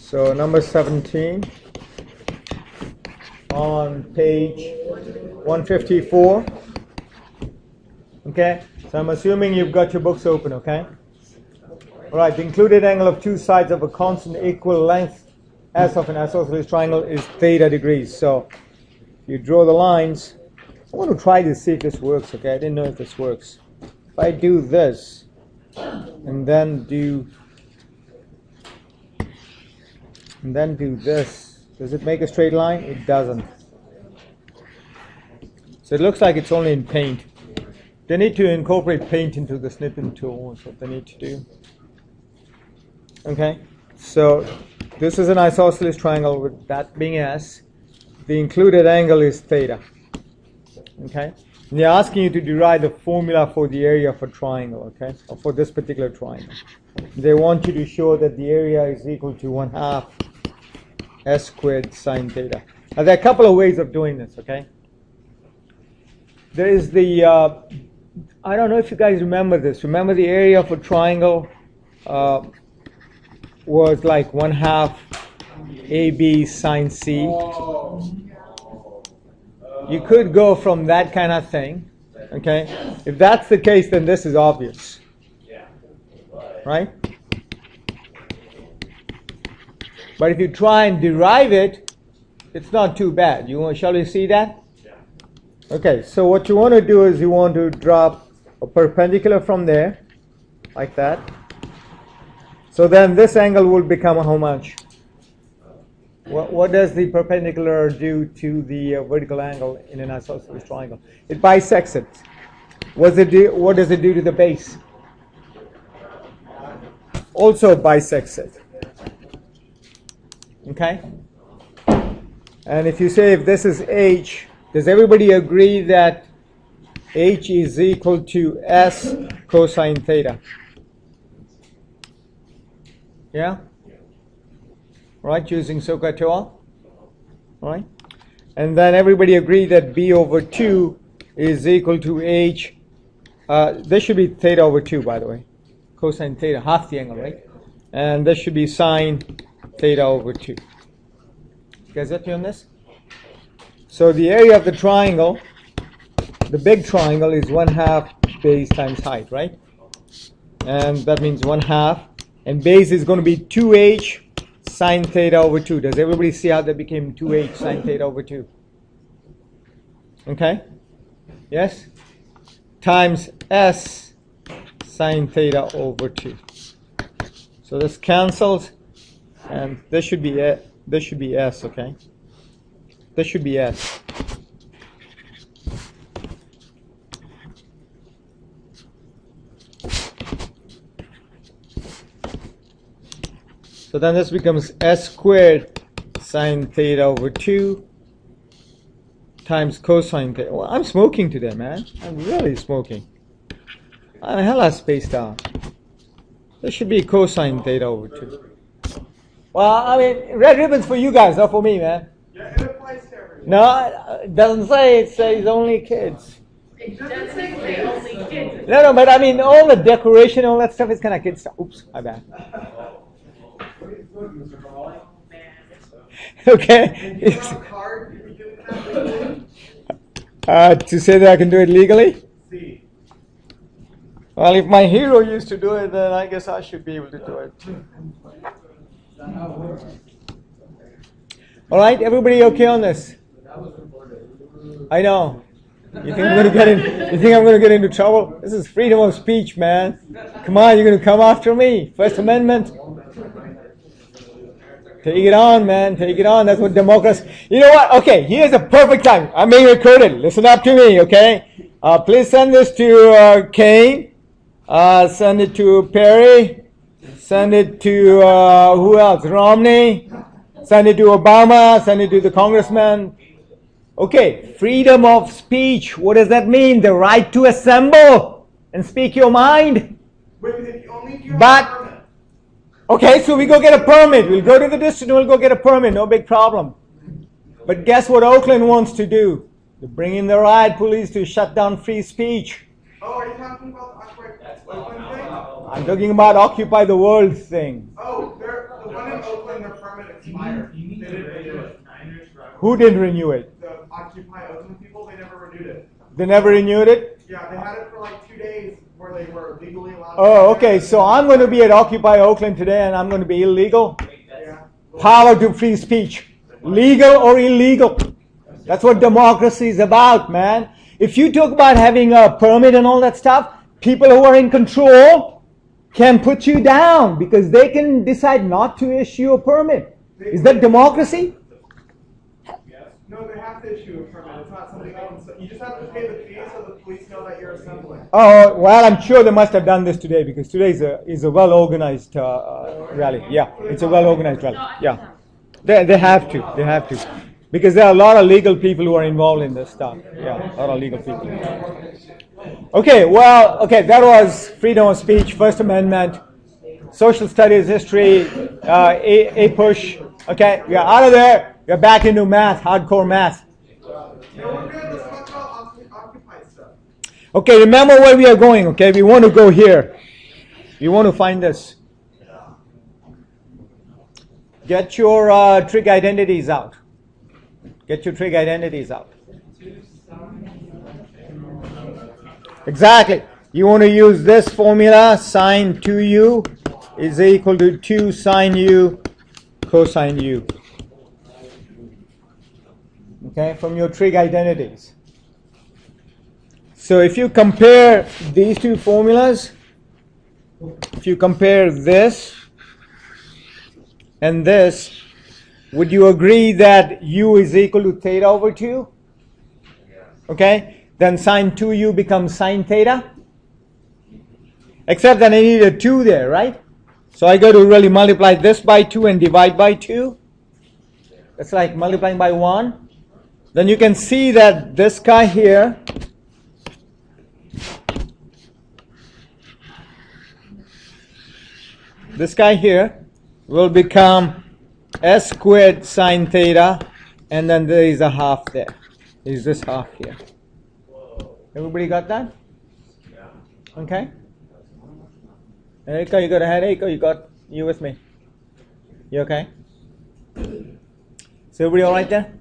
So number 17 on page 154. Okay, so I'm assuming you've got your books open, okay? All right, the included angle of two sides of a constant equal length S of an isosceles triangle is theta degrees. So you draw the lines. I want to try to see if this works, okay? I didn't know if this works. If I do this and then do this, does it make a straight line? It doesn't. So it looks like it's only in paint. They need to incorporate paint into the snipping tool. That's what they need to do. Okay, so this is an isosceles triangle with that being S. The included angle is theta. Okay, and they're asking you to derive the formula for the area of a triangle, okay, or for this particular triangle. They want you to show that the area is equal to 1/2 S squared sine theta. Now there are a couple of ways of doing this, okay. There is the, I don't know if you guys remember this. Remember the area of a triangle was like 1/2 AB sine C. You could go from that kind of thing, okay? If that's the case, then this is obvious, right? But if you try and derive it, it's not too bad. Shall we see that? Okay, so what you want to do is you want to drop a perpendicular from there, like that. So then this angle will become how much? What does the perpendicular do to the vertical angle in an isosceles triangle? It bisects it. What does it do to the base? Also bisects it. Okay? And if you say if this is H, does everybody agree that H is equal to S cosine theta? Yeah? Right, using SOHCAHTOA. Right? And then everybody agree that B over 2 is equal to H. This should be theta over 2, by the way. Cosine theta, half the angle, right? And this should be sine theta over 2. You guys get me on this? So the area of the triangle, the big triangle, is 1/2 base times height, right? And that means 1/2. And base is going to be 2H sine theta over 2. Does everybody see how that became 2H sine theta over 2? Okay? Yes? Times S sine theta over 2. So this cancels, and this should be S, okay? This should be S. So then this becomes S squared sine theta over 2 times cosine theta. Well, I'm smoking today, man. I'm really smoking. I'm hella spaced out. This should be cosine theta over 2. Well, I mean, red ribbons for you guys, not for me, man. Yeah, it applies to everyone. No, it doesn't say. It says only kids. It doesn't say only kids. No, but I mean, all the decoration, all that stuff is kind of kid stuff. Oops, my bad. Okay. To say that I can do it legally? Well, if my hero used to do it, then I guess I should be able to do it. All right, everybody okay on this? I know. You think I'm going to get into trouble? This is freedom of speech, man. Come on, you're going to come after me. First Amendment. Take it on, man. Take it on. That's what democracy. You know what? Okay, here's a perfect time. I'm being recorded. Listen up to me, okay? Please send this to Kane. Send it to Perry. Send it to who else? Romney. Send it to Obama. Send it to the congressman. Okay, freedom of speech. What does that mean? The right to assemble and speak your mind. But okay, so we go get a permit. We'll go to the district and we'll go get a permit. No big problem. But guess what Oakland wants to do? They bring in the riot police to shut down free speech. Oh, are you talking about the Oakland thing? I'm talking about Occupy the World thing. Oh, the The one in Oakland, their permit expired. They didn't renew it. Who didn't renew it? The Occupy Oakland people, they never renewed it. They never renewed it? Yeah, they had it for like 2 days where they were legally allowed. Oh, okay. So I'm going to be at Occupy Oakland today and I'm going to be illegal? Yeah. Power to free speech. Legal or illegal? That's what democracy is about, man. If you talk about having a permit and all that stuff, people who are in control can put you down because they can decide not to issue a permit. Is that democracy? No, they have to issue a permit. It's not something else. You just have to pay the fee so the police know that you're assembling. Oh, well, I'm sure they must have done this today because today is a well-organized rally. Yeah, it's a well-organized rally. Yeah, they have to. They have to. Because there are a lot of legal people who are involved in this stuff. Yeah, a lot of legal people. Okay, well, okay, that was freedom of speech, First Amendment, social studies, history, a push. Okay, we are out of there. We are back into math, hardcore math. No, we're good. Let's talk about Occupy stuff. Okay, remember where we are going, okay? We want to go here. We want to find this. Get your trig identities out. Get your trig identities out. Exactly. You want to use this formula, sine 2u is equal to 2 sine u cosine u. Okay, from your trig identities. So if you compare these two formulas, if you compare this and this, would you agree that u is equal to theta over 2? Okay, then sine 2u becomes sine theta. Except that I need a 2 there, right? So I got to really multiply this by 2 and divide by 2. That's like multiplying by 1. Then you can see that this guy here will become s squared sine theta, and then there is a half there. Is this half here. Everybody got that? Okay. Erika, you got ahead. Erika, you with me? You okay? So everybody all right there?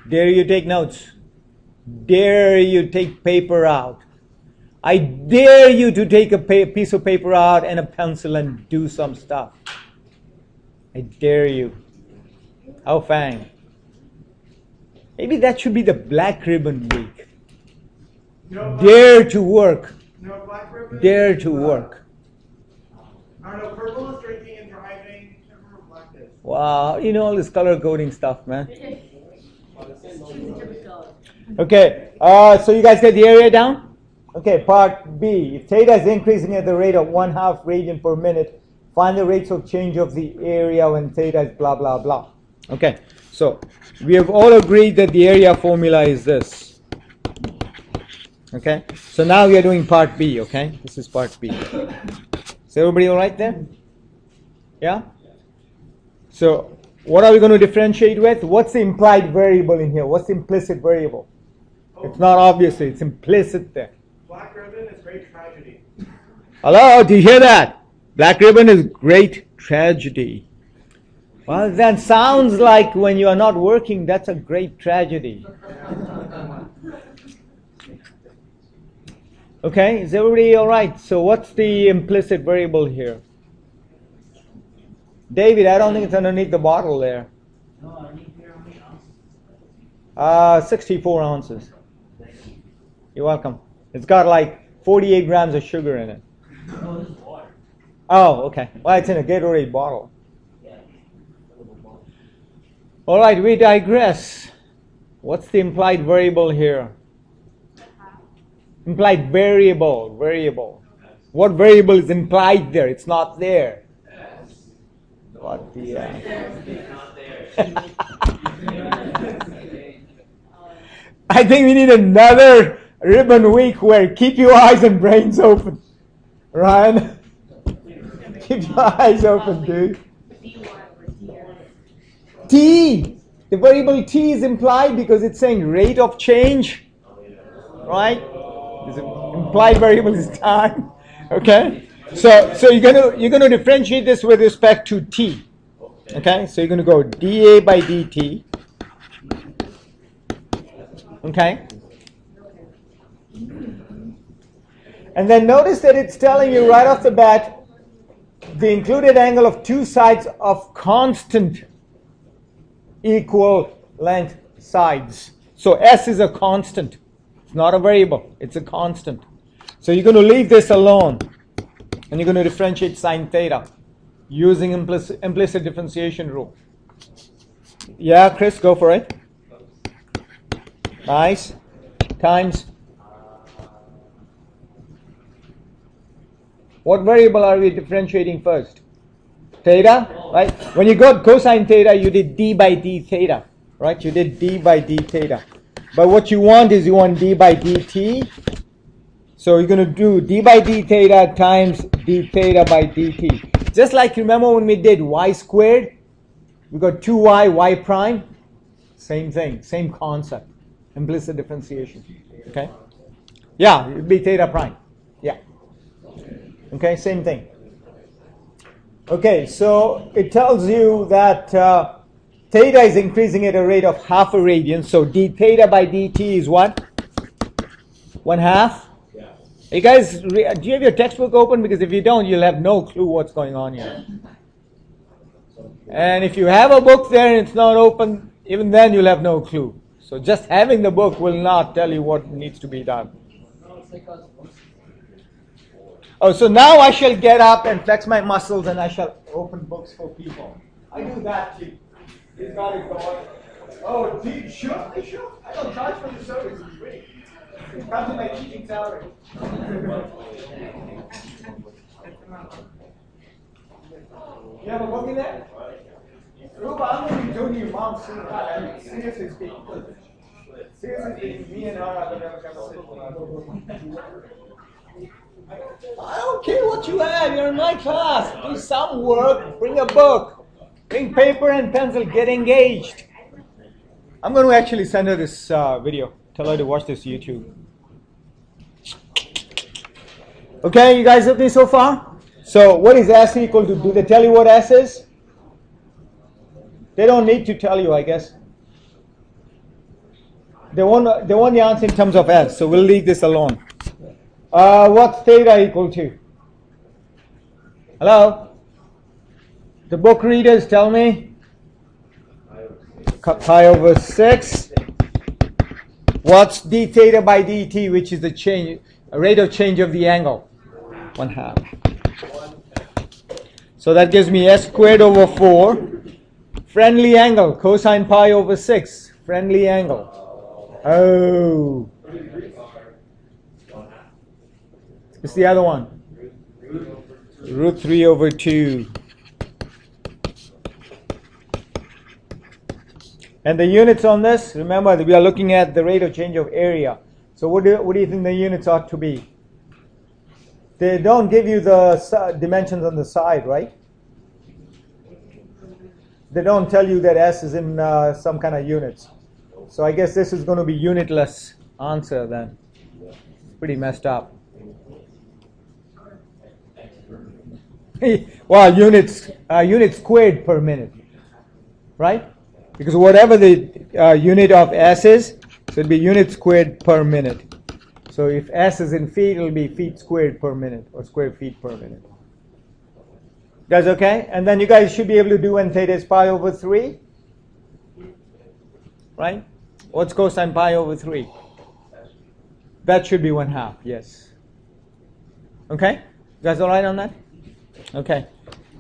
Dare you take notes? Dare you take paper out? I dare you to take a piece of paper out and a pencil and do some stuff. I dare you. How fang. Maybe that should be the Black Ribbon Week. Dare to work. No, Black Ribbon. Dare to work. I don't know. Purple is drinking and driving. Remember black is. Wow, you know all this color coding stuff, man. Okay, so you guys get the area down? Okay, part B. If theta is increasing at the rate of 1/2 radian per minute, find the rates of change of the area when theta is blah, blah, blah. Okay, so we have all agreed that the area formula is this. Okay, so now we are doing part B, okay? This is part B. Is everybody all right there? Yeah? So what are we going to differentiate with? What's the implied variable in here? What's the implicit variable? It's not obviously, it's implicit there. Black Ribbon is great tragedy. Hello, do you hear that? Black Ribbon is great tragedy. Well, that sounds like when you are not working, that's a great tragedy. Okay, is everybody all right? So what's the implicit variable here? David, I don't think it's underneath the bottle there. 64 ounces. You're welcome. It's got like 48 grams of sugar in it. Oh, okay. Well, it's in a Gatorade bottle. All right, we digress. What's the implied variable here? Implied variable. What variable is implied there? It's not there. What the... I think we need another ribbon week where keep your eyes and brains open. Ryan? Keep your eyes open, dude. T. The variable T is implied because it's saying rate of change. Right? The implied variable is time. Okay? So you're gonna differentiate this with respect to t. Okay, so you're gonna go dA by dt. Okay. And then notice that it's telling you right off the bat the included angle of two sides of constant equal length sides. So S is a constant. It's not a variable. It's a constant. So you're going to leave this alone. And you're going to differentiate sine theta using implicit differentiation rule. Yeah, Chris, go for it. Nice. Times. What variable are we differentiating first? Theta, right? When you got cosine theta, you did d by d theta, right? You did d by d theta. But what you want is you want d by dt. So you're going to do d by d theta times d theta by dt. Just like remember when we did y squared, we got 2y, y prime. Same thing, same concept. Implicit differentiation. Okay? Yeah, it'd be theta prime. Yeah. Okay, same thing. Okay, so it tells you that theta is increasing at a rate of half a radian. So d theta by dt is what? 1/2? Yeah. You guys, do you have your textbook open? Because if you don't, you'll have no clue what's going on here. And if you have a book there and it's not open, even then you'll have no clue. So just having the book will not tell you what needs to be done. Oh, so now I shall get up and flex my muscles and I shall open books for people. I do that too. He's got it going. Oh, gee, sure. I don't charge for the service. It's free. It comes in my teaching salary. You have a book in there? Ruba, I'm going to be doing your mom soon. I mean, seriously speaking. Seriously speaking, me and her are going to have a conversation. I don't care what you have. You're in my class. Do some work. Bring a book. Bring paper and pencil. Get engaged. I'm going to actually send her this video. Tell her to watch this YouTube. Okay, you guys with me so far? So what is S equal to? Do they tell you what S is? They don't need to tell you, I guess. They want the answer in terms of S. So we'll leave this alone. What's theta equal to? Hello? The book readers tell me. Pi over 6. What's d theta by dt, which is the change, rate of change of the angle? 1/2. So that gives me s squared over 4. Friendly angle, cosine pi over 6. Friendly angle. Oh. What's the other one? Root 3 over 2. And the units on this, remember that we are looking at the rate of change of area. So what do you think the units ought to be? They don't give you the dimensions on the side, right? They don't tell you that S is in some kind of units. So I guess this is going to be unitless answer then. Pretty messed up. Well, units squared per minute, right? Because whatever the unit of S is, so it'll be unit squared per minute. So if S is in feet, it'll be feet squared per minute or square feet per minute. Guys, okay? And then you guys should be able to do when theta is pi over 3. Right? What's cosine pi over 3? That should be 1/2, yes. Okay? You guys all right on that? Okay.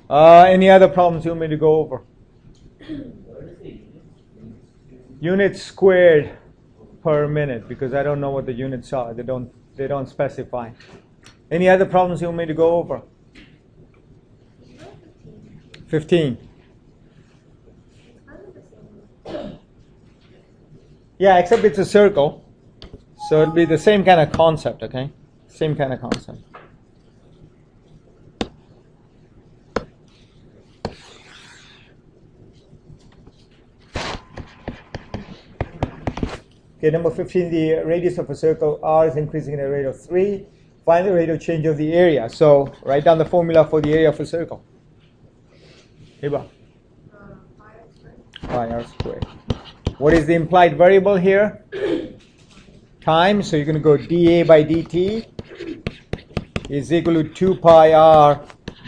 Any other problems you want me to go over? Units squared per minute, because I don't know what the units are. They don't specify. Any other problems you want me to go over? 15. Yeah, except it's a circle. So it'll be the same kind of concept, okay? Same kind of concept. Okay, number 15, the radius of a circle R is increasing at a rate of 3. Find the rate of change of the area. So write down the formula for the area of a circle. Hiba. Pi r squared. What is the implied variable here? Time. So you're going to go dA by dt is equal to 2 pi r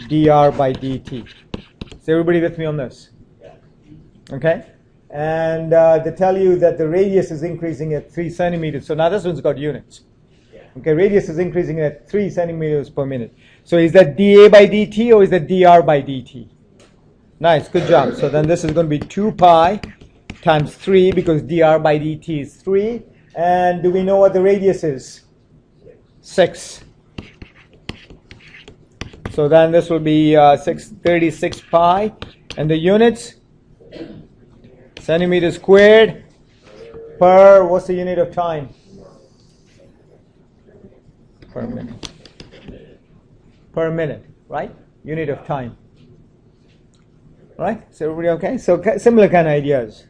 dr by dt. Is everybody with me on this? Okay? And they tell you that the radius is increasing at 3 centimeters. So now this one's got units. Okay, radius is increasing at 3 centimeters per minute. So is that dA by dt or is that dr by dt? Nice, good job. So then this is going to be 2 pi times 3 because dr by dt is 3. And do we know what the radius is? 6. So then this will be 36 pi. And the units? Centimeters squared per, what's the unit of time? Per minute. Per minute, right? Unit of time. Right? Is everybody okay? So similar kind of ideas.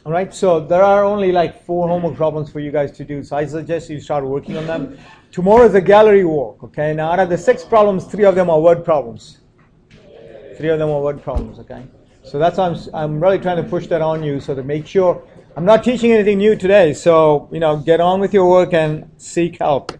All right, so there are only like 4 homework problems for you guys to do. So I suggest you start working on them. Tomorrow is a gallery walk, okay? Now out of the 6 problems, 3 of them are word problems. 3 of them are word problems, okay? So that's why I'm really trying to push that on you so to make sure. I'm not teaching anything new today, so, get on with your work and seek help.